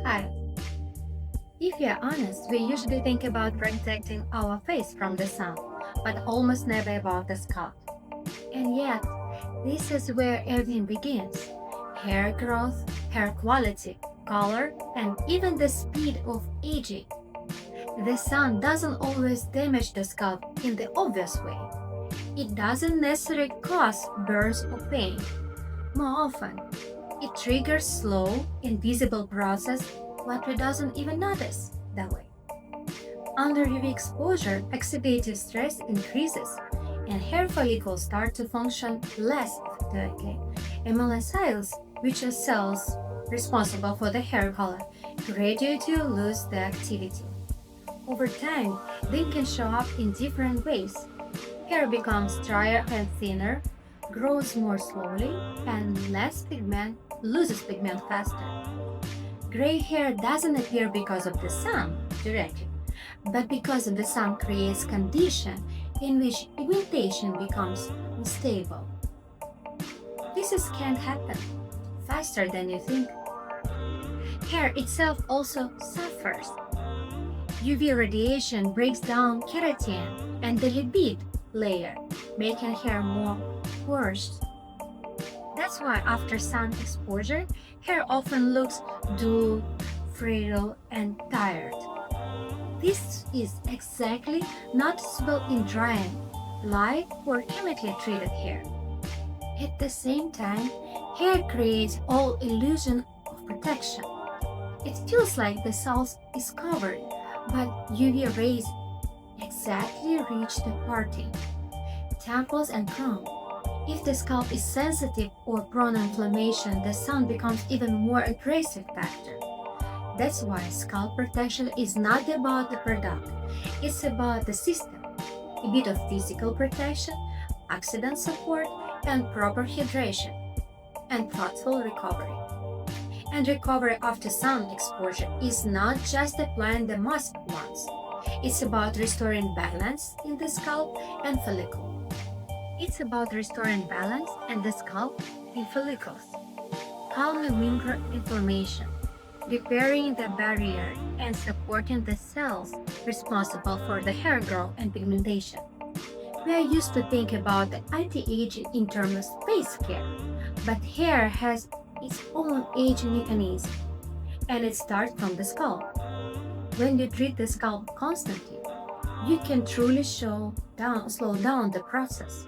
Hi. If we are honest, we usually think about protecting our face from the sun, but almost never about the scalp. And yet, this is where everything begins. Hair growth, hair quality, color, and even the speed of aging. The sun doesn't always damage the scalp in the obvious way. It doesn't necessarily cause burns or pain. More often, it triggers slow, invisible process what we doesn't even notice that way. Under UV exposure, oxidative stress increases and hair follicles start to function less effectively. Melanocytes, which are cells responsible for the hair color, gradually lose their activity. Over time, they can show up in different ways. Hair becomes drier and thinner, grows more slowly, and loses pigment faster. Gray hair doesn't appear because of the sun directly, but because of the sun creates condition in which pigmentation becomes unstable. Can't happen faster than you think. Hair itself also suffers. UV radiation breaks down keratin and the lipid layer, making hair more porous. That's why after sun exposure, hair often looks dull, frail, and tired. This is exactly noticeable in drying, light, or chemically treated hair. At the same time, hair creates all illusion of protection. It feels like the scalp is covered, but UV rays exactly reach the parting, temples, and crown. If the scalp is sensitive or prone to inflammation, the sun becomes even more aggressive factor. That's why scalp protection is not about the product, it's about the system. A bit of physical protection, oxidant support, and proper hydration, and thoughtful recovery. And recovery after sun exposure is not just applying the mask once. It's about restoring balance in the scalp and follicle. It's about restoring balance in the scalp and follicles, calming winter inflammation, repairing the barrier, and supporting the cells responsible for the hair growth and pigmentation. We are used to think about the anti-aging in terms of face care, but hair has its own aging mechanism, and it starts from the scalp. When you treat the scalp constantly, you can truly slow down the process.